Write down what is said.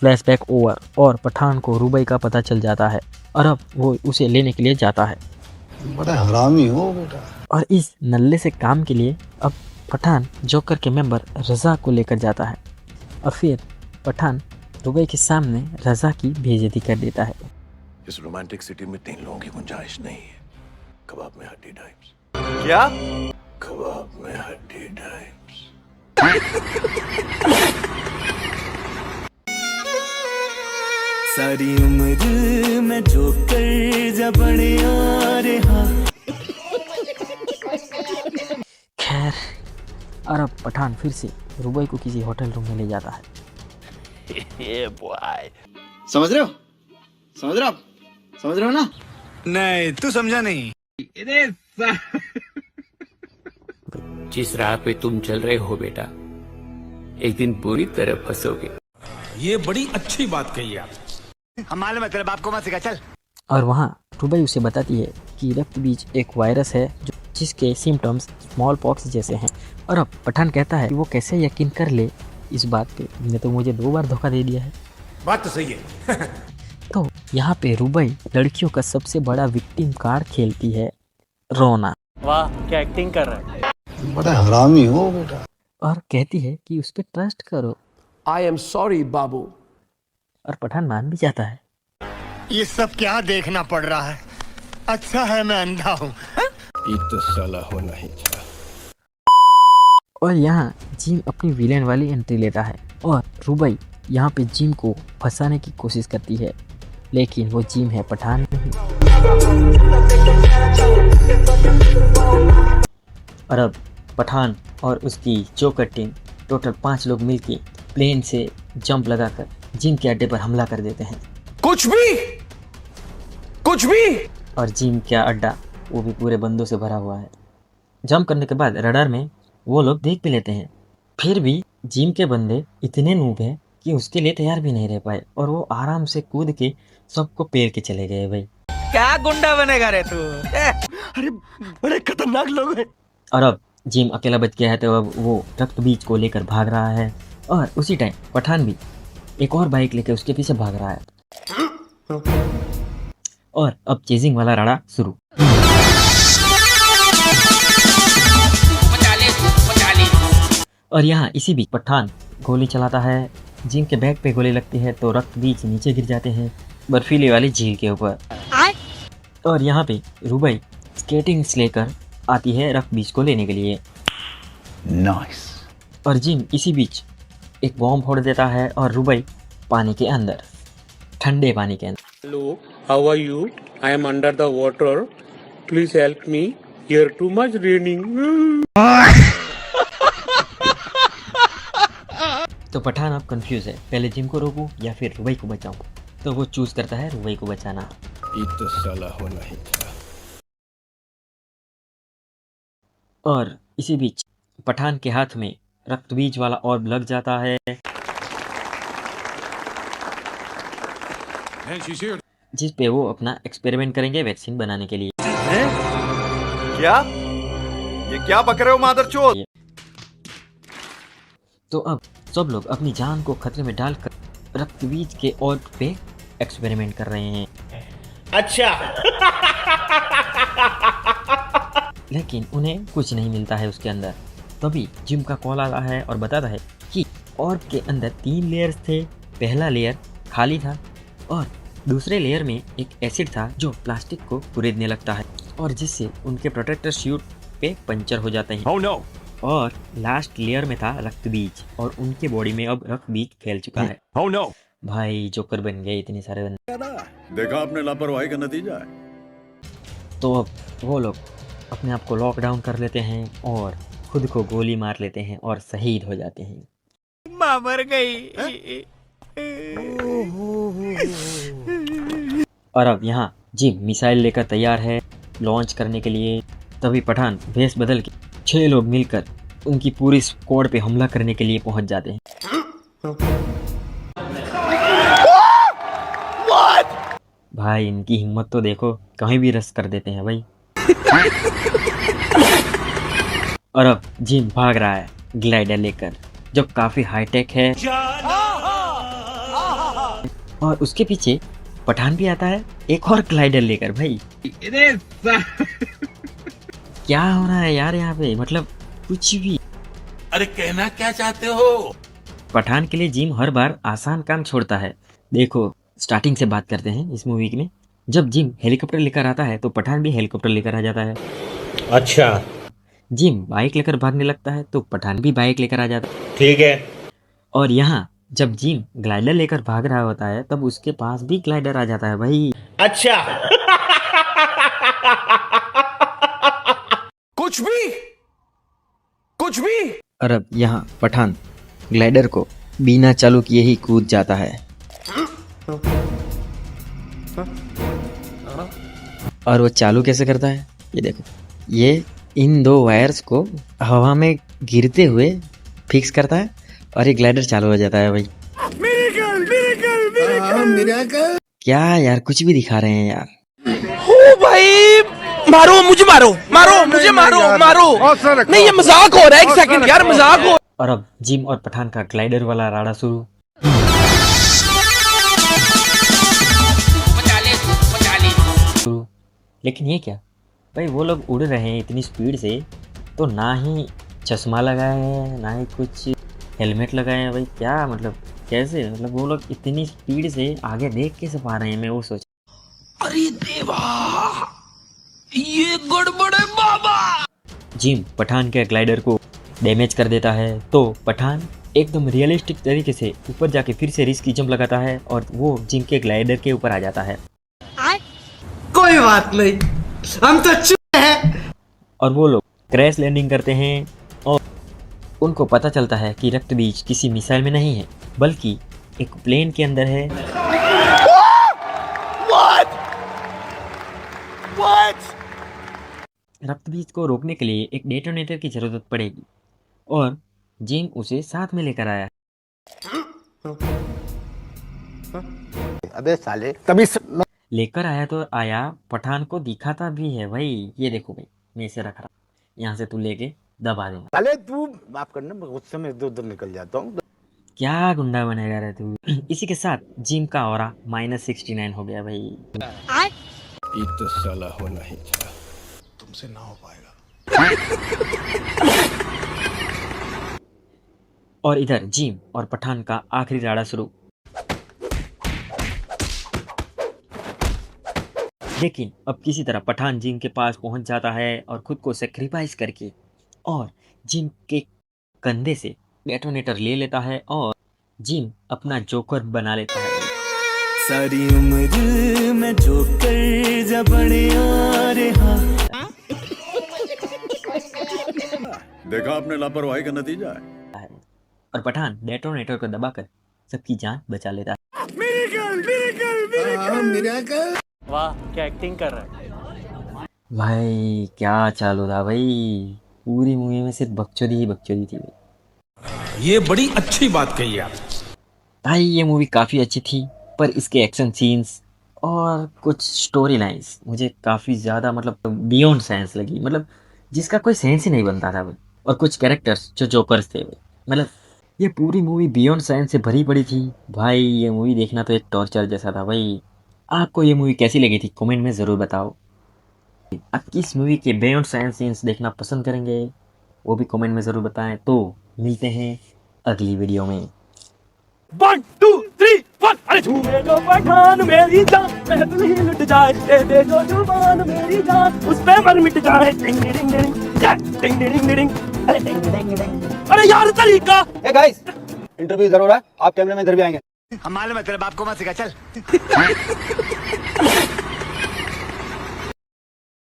Flashback over और पठान को रुबई का पता चल जाता है और अब वो उसे लेने के लिए जाता है। बड़ा हरामी हो बेटा। और इस नल्ले से काम के लिए अब पठान जोकर के मेंबर रजा को लेकर जाता है और फिर पठान रुबई के सामने रजा की बेइज्जती कर देता है। इस रोमांटिक सिटी में 3 लोगों की गुंजाइश नहीं है। कबाब में हड्डी टाइप्स। क्या? कबाब में हड्डी टाइप्स। सारी उम्र में जोकर जबड़े आ रहा। खैर, और अब पठान फिर से रुबई को किसी होटल रूम में ले जाता है। समझ रहे हो? समझ रहे हो आप? समझ रहे हो ना? नहीं, तू समझा नहीं। जिस राह पे तुम चल रहे हो बेटा, एक दिन पूरी तरह फंसोगे। ये बड़ी अच्छी बात कही आप। हम मालूम है तेरे बाप को मत सिखा, चल। और वहाँ रुबई उसे बताती है कि रक्त बीज एक वायरस है जिसके सिम्टम्स स्मॉल पॉक्स जैसे हैं। और अब पठान कहता है कि वो कैसे यकीन कर ले इस बात पे, तुमने तो मुझे 2 बार धोखा दे दिया है। बात तो सही है। तो यहाँ पे रुबई लड़कियों का सबसे बड़ा विक्टिम कार्ड खेलती है, रोना। वाह, क्या एक्टिंग कर रहा है। बड़ा हरामी हो बेटा। और कहती है कि उस पर ट्रस्ट करो। आई एम सॉरी बाबू। और पठान मान भी जाता है। ये सब क्या देखना पड़ रहा है? अच्छा है मैं अंधा हूँ। ये तो साला होना ही था। और यहाँ जिम अपनी विलेन वाली एंट्री लेता है और रुबई यहाँ पे जिम को फंसाने की कोशिश करती है, लेकिन वो जिम है, पठान नहीं। और अब पठान और उसकी जोकर टीम टोटल 5 लोग मिलके प्लेन से जंप लगाकर जिम के अड्डे पर हमला कर देते हैं। कुछ भी। और जिम का अड्डा वो भी पूरे बंदों से भरा हुआ है। जंप करने के बाद रडार में वो लोग देख भी लेते हैं, फिर भी जिम के बंदे इतने नूब हैं कि उसके लिए तैयार भी नहीं रह पाए और वो आराम से कूद के सबको पेर के चले गए। भाई क्या गुंडा बनेगा रे तू? अरे बड़े खतरनाक लोग हैं। और अब जिम अकेला बच गया है, तो अब वो रक्त बीज को लेकर भाग रहा है और उसी टाइम पठान भी एक और बाइक लेकर उसके पीछे भाग रहा है। और अब चेजिंग वाला राड़ा शुरू। और यहाँ इसी बीच पठान गोली चलाता है, जिम के बैग पे गोली लगती है तो रक्त बीज नीचे गिर जाते हैं बर्फीली वाली झील के ऊपर। और यहाँ पे रुबई स्केटिंग लेकर आती है रक्त बीज को लेने के लिए। नाइस। और जिम इसी बीच एक बॉम्ब फोड़ देता है और रुबई पानी के अंदर, ठंडे पानी के अंदर। Hello, how are you? I am under the water. Please help me. Here too much raining. तो पठान अब कंफ्यूज है, पहले जिम को रोकूं या फिर रुबई को बचाऊं। तो वो चूज करता है रुबई को बचाना। ये तो साला होना ही था। और इसी बीच पठान के हाथ में रक्त बीज वाला ऑर्ब लग जाता है, जिस पे वो अपना एक्सपेरिमेंट करेंगे वैक्सीन बनाने के लिए। क्या? ये क्या बक रहे हो मादरचोद? तो अब सब लोग अपनी जान को खतरे में डालकर रक्त बीज के ऑर्ब पे एक्सपेरिमेंट कर रहे हैं। अच्छा। लेकिन उन्हें कुछ नहीं मिलता है उसके अंदर। तभी जिम का कॉल आता है और बताता है कि ऑर्ब के अंदर 3 लेयर्स थे। पहला लेयर खाली था और दूसरे लेयर में एक एसिड था जो प्लास्टिक को कुरेदने लगता है और जिससे उनके प्रोटेक्टर सूट पे पंचर हो जाते हैं। Oh no! और लास्ट लेयर में था रक्त बीज और उनके बॉडी में अब रक्त बीज फैल चुका है। Oh no! भाई जोकर बन गए इतने सारे बंदे। देखा आपने लापरवाही का नतीजा है। तो अब वो लोग अपने आप को लॉकडाउन कर लेते हैं और खुद को गोली मार लेते हैं और शहीद हो जाते हैं। मां मर गई। और अब यहाँ जिम मिसाइल लेकर तैयार है लॉन्च करने के लिए। तभी पठान भेस बदल के 6 लोग मिलकर उनकी पूरी स्क्वाड पे हमला करने के लिए पहुंच जाते हैं। भाई इनकी हिम्मत तो देखो, कहीं भी रस कर देते हैं भाई। और अब जिम भाग रहा है ग्लाइडर लेकर जो काफी हाईटेक है। और उसके पीछे पठान भी आता है एक और ग्लाइडर लेकर। भाई क्या हो रहा है यार यहाँ पे, मतलब कुछ भी। अरे कहना क्या चाहते हो? पठान के लिए जिम हर बार आसान काम छोड़ता है। देखो स्टार्टिंग से बात करते हैं इस मूवी में। जब जिम हेलीकॉप्टर लेकर आता है तो पठान भी हेलीकॉप्टर लेकर आ जाता है। अच्छा जिम बाइक लेकर भागने लगता है तो पठान भी बाइक लेकर आ जाता है। ठीक है। और यहाँ जब जिम ग्लाइडर लेकर भाग रहा होता है तब उसके पास भी ग्लाइडर आ जाता है भाई। अच्छा कुछ भी और अब यहाँ पठान ग्लाइडर को बिना चालू किए ही कूद जाता है। और वो चालू कैसे करता है, ये देखो, ये इन दो वायर्स को हवा में गिरते हुए फिक्स करता है और ये ग्लाइडर चालू हो जाता है भाई। क्या यार कुछ भी दिखा रहे हैं यार। मारो मुझे, मारो मुझे, मारो नहीं, ये मजाक हो रहा है, एक सेकंड यार, मजाक हो। और अब जिम और पठान का ग्लाइडर वाला राड़ा शुरू। लेकिन ये क्या भाई, वो लोग उड़ रहे हैं इतनी स्पीड से तो ना ही चश्मा लगाए हैं ना ही कुछ हेलमेट लगाए हैं भाई। क्या मतलब कैसे, मतलब वो लोग इतनी स्पीड से आगे देख कैसे पा रहे हैं, मैं वो सोच। अरे देवा, ये गड़बड़ है बाबा। जिम पठान के ग्लाइडर को डैमेज कर देता है तो पठान एकदम रियलिस्टिक तरीके से ऊपर जाके फिर से रिस्की जंप लगाता है और वो जिम के ग्लाइडर के ऊपर आ जाता है। कोई बात नहीं, हम तो चुप हैं। और वो लोग क्रैश लैंडिंग करते हैं और उनको पता चलता है कि रक्त बीज किसी मिसाइल में नहीं है बल्कि एक प्लेन के अंदर है। रक्त बीज को रोकने के लिए एक डेटोनेटर की जरूरत पड़ेगी और जिम उसे साथ में लेकर आया। अबे साले, तभी लेकर आया तो आया, पठान को दिखाता भी है भाई। ये देखो भाई, मैं इसे रख रहा, यहाँ से तू लेके दबा देना। साले तू माफ करना, गुस्से में इधर उधर निकल जाता हूँ। क्या गुंडा बनेगा रे तू। इसी के साथ जिम का ऑरा -69 हो गया भाई। ये तो साला होना ही था, तुमसे ना हो पाएगा। और इधर जिम और पठान का आखिरी राड़ा शुरू। लेकिन अब किसी तरह पठान जिम के पास पहुंच जाता है और खुद को सेक्रीफाइस करके और जिम के कंधे से डेटोनेटर ले लेता है और जिम अपना जोकर बना लेता है। सारी उम्र में जोकर जब रहा। देखा आपने लापरवाही का नतीजा है। और पठान डेटोनेटर को दबाकर सबकी जान बचा लेता है। वाह क्या एक्टिंग कर रहा है भाई, क्या चालू था भाई। पूरी मूवी में सिर्फ बकचोदी ही बकचोदी थी भाई। ये बड़ी अच्छी बात कही आप। भाई ये मूवी काफ़ी अच्छी थी पर इसके एक्शन सीन्स और कुछ स्टोरी लाइन्स मुझे काफ़ी ज़्यादा मतलब बियॉन्ड सेंस लगी, मतलब जिसका कोई सेंस ही नहीं बनता था भाई। और कुछ कैरेक्टर्स जो जोकर्स थे भाई, मतलब ये पूरी मूवी बियॉन्ड साइंस से भरी पड़ी थी भाई। ये मूवी देखना तो एक टॉर्चर जैसा था भाई। आपको ये मूवी कैसी लगी थी कमेंट में ज़रूर बताओ। आप किस मूवी के बियॉन्ड साइंस सीन्स देखना पसंद करेंगे वो भी कमेंट में ज़रूर बताएं। तो मिलते हैं अगली वीडियो में। 1 2 3 4। अरे झूमे जो पठान मेरी जान, महफिल ही लुट जाए, दे दे जो जुबान मेरी जान, उस पे मर मिट जाए। डिंग डिंग डिंग डिंग डिंग डिंग। अरे डिंग डिंग डिंग। अरे यार तरीका। ए गाइस, इंटरव्यू इधर हो रहा है, आप कैमरे में इधर भी आएंगे। हम मालूम है तेरे बाप को मत सिखा, चल।